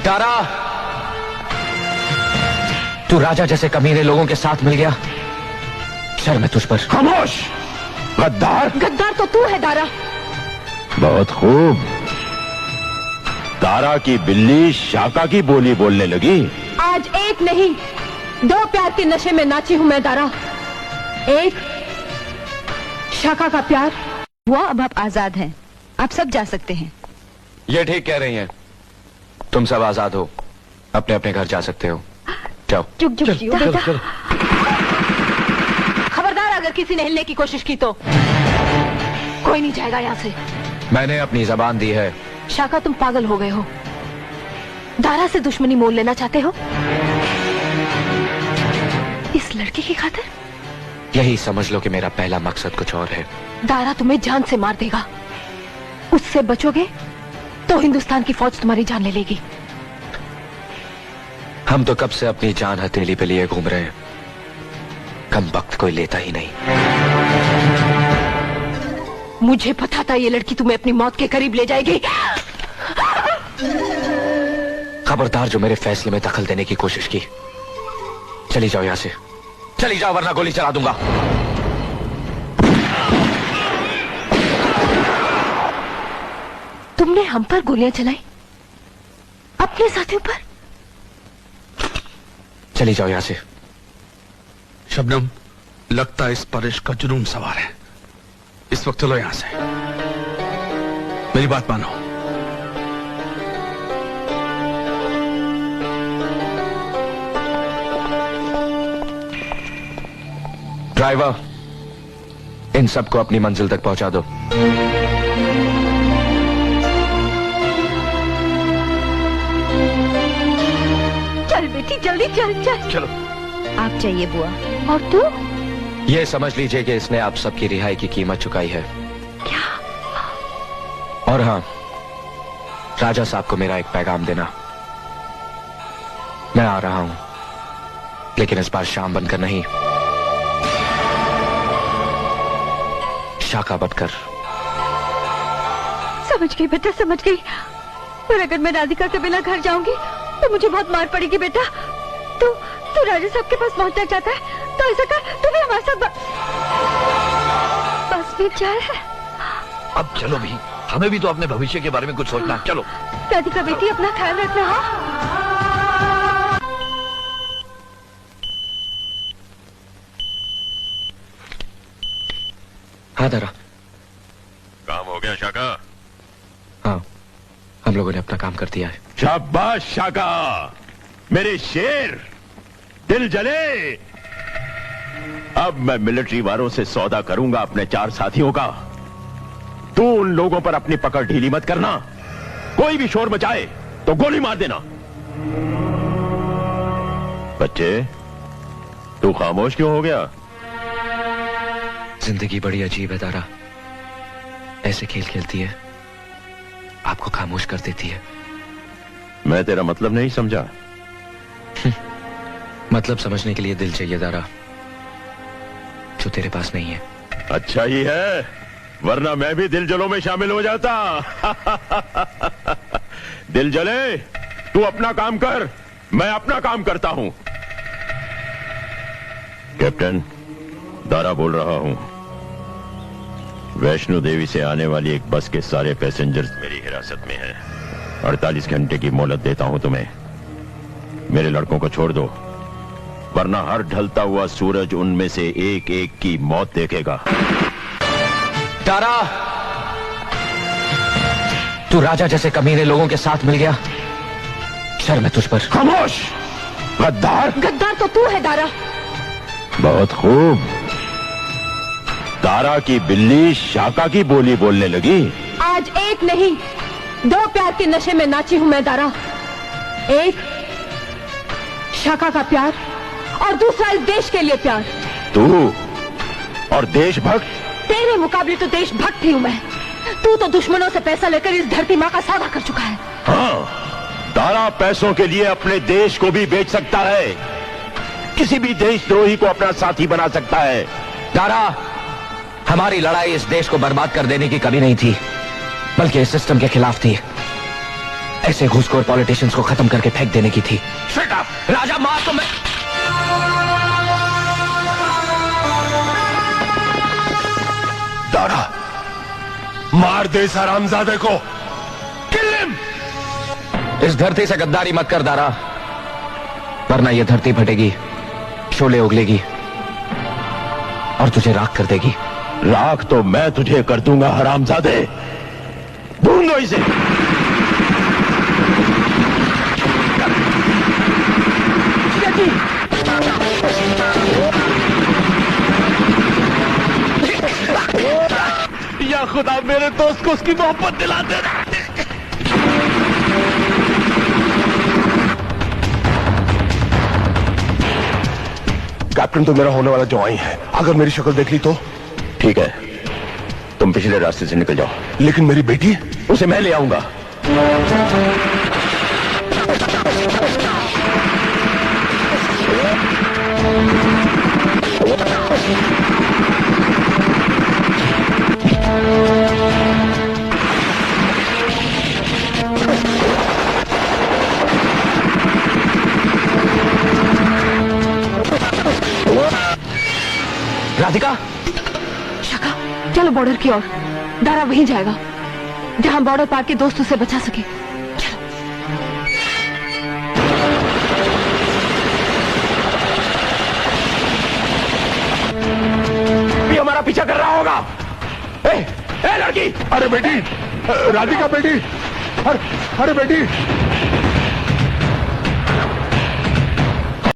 तारा, तू राजा जैसे कमीने लोगों के साथ मिल गया। शर्म है तुझ पर। खामोश गद्दार। गद्दार तो तू है दारा। बहुत खूब। तारा की बिल्ली शाका की बोली बोलने लगी। आज एक नहीं 2 प्यार के नशे में नाची हूं मैं दारा। एक शाका का प्यार हुआ, अब आप आजाद हैं, आप सब जा सकते हैं। ये ठीक कह रही हैं। तुम सब आजाद हो, अपने अपने घर जा सकते हो। जाओ। चुप चुप जियो बेटा। खबरदार अगर किसी ने हिलने की कोशिश की तो कोई नहीं जाएगा यहाँ से। मैंने अपनी जबान दी है। शाका तुम पागल हो गए हो। दारा से दुश्मनी मोल लेना चाहते हो इस लड़की की खातिर? यही समझ लो कि मेरा पहला मकसद कुछ और है। दारा तुम्हें जान से मार देगा। उससे बचोगे तो हिंदुस्तान की फौज तुम्हारी जान ले लेगी। हम तो कब से अपनी जान हथेली पे लिए घूम रहे हैं, कम वक्त कोई लेता ही नहीं। मुझे पता था ये लड़की तुम्हें अपनी मौत के करीब ले जाएगी। खबरदार जो मेरे फैसले में दखल देने की कोशिश की। चली जाओ यहां से, चली जाओ वरना गोली चला दूंगा। तुमने हम पर गोलियां चलाई, अपने साथियों पर? चली जाओ यहां से। शबनम, लगता है इस पर इश्क का जुनून सवार है। इस वक्त चलो यहां से, मेरी बात मानो। ड्राइवर, इन सबको अपनी मंजिल तक पहुंचा दो। चल बेटी जल्दी चल चल। चलो। आप चाहिए बुआ। और तू? ये समझ लीजिए कि इसने आप सबकी रिहाई की कीमत चुकाई है। क्या? और हाँ, राजा साहब को मेरा एक पैगाम देना। मैं आ रहा हूं, लेकिन इस बार शाम बनकर नहीं, शाका बनकर। समझ गई बेटा, समझ गई। पर अगर मैं राधिका के बिना घर जाऊंगी तो मुझे बहुत मार पड़ेगी बेटा। तू राजा साहब के पास पहुंचना चाहता है तो ऐसा कर, तू भी हमारे साथ बस में चल। अब चलो भी, हमें भी तो अपने भविष्य के बारे में कुछ सोचना है। चलो। राधिका बेटी, अपना ख्याल रखना। हाँ हाँ दारा। काम हो गया शाका? हाँ, हम लोगों ने अपना काम कर दिया है। शाबाश शाका, मेरे शेर। दिल जले। अब मैं मिलिट्री वालों से सौदा करूंगा अपने 4 साथियों का। तू उन लोगों पर अपनी पकड़ ढीली मत करना। कोई भी शोर मचाए तो गोली मार देना। बच्चे, तू खामोश क्यों हो गया? जिंदगी बड़ी अजीब है दारा। ऐसे खेल खेलती है, आपको खामोश कर देती है। मैं तेरा मतलब नहीं समझा। मतलब समझने के लिए दिल चाहिए दारा, जो तेरे पास नहीं है। अच्छा ही है, वरना मैं भी दिल जलों में शामिल हो जाता। दिल जले, तू अपना काम कर, मैं अपना काम करता हूं। कैप्टन, दारा बोल रहा हूं। वैष्णो देवी से आने वाली एक बस के सारे पैसेंजर्स मेरी हिरासत में हैं। 48 घंटे की मोहलत देता हूं तुम्हें। मेरे लड़कों को छोड़ दो, वरना हर ढलता हुआ सूरज उनमें से एक एक की मौत देखेगा। तारा, तू राजा जैसे कमीने लोगों के साथ मिल गया। शर्म है तुझ पर। खामोश गद्दार। गद्दार तो तू है दारा। बहुत खूब। तारा की बिल्ली शाका की बोली बोलने लगी। आज एक नहीं 2 प्यार के नशे में नाची हूं मैं दारा। एक शाका का प्यार और दूसरा इस देश के लिए प्यार। तू और देशभक्त? तेरे मुकाबले तो देशभक्त ही हूं मैं। तू तो दुश्मनों से पैसा लेकर इस धरती माँ का सौदा कर चुका है। हाँ, तारा पैसों के लिए अपने देश को भी बेच सकता है, किसी भी देशद्रोही को अपना साथी बना सकता है। तारा, हमारी लड़ाई इस देश को बर्बाद कर देने की कभी नहीं थी, बल्कि इस सिस्टम के खिलाफ थी। ऐसे घुसखोर पॉलिटिशियंस को खत्म करके फेंक देने की थी। राजा मार तो मैं दारा, मार दे इस हरामजादे को। Kill him. इस धरती से गद्दारी मत कर दारा, वरना ये धरती फटेगी, शोले उगलेगी और तुझे राख कर देगी। राख तो मैं तुझे कर दूंगा हरामजादे, ढूंढो इसे। या खुदा, मेरे दोस्त को उसकी मोहब्बत दिला दे। कैप्टन तो मेरा होने वाला जवाई है, अगर मेरी शक्ल देख ली तो? ठीक है, तुम पिछले रास्ते से निकल जाओ। लेकिन मेरी बेटी? उसे मैं ले आऊंगा। राधिका, शाका, चलो बॉर्डर की ओर। दारा वहीं जाएगा जहां बॉर्डर पार के दोस्त उसे बचा सके। भी हमारा पीछा कर रहा होगा। ए लड़की! अरे बेटी, राधिका बेटी, अरे बेटी,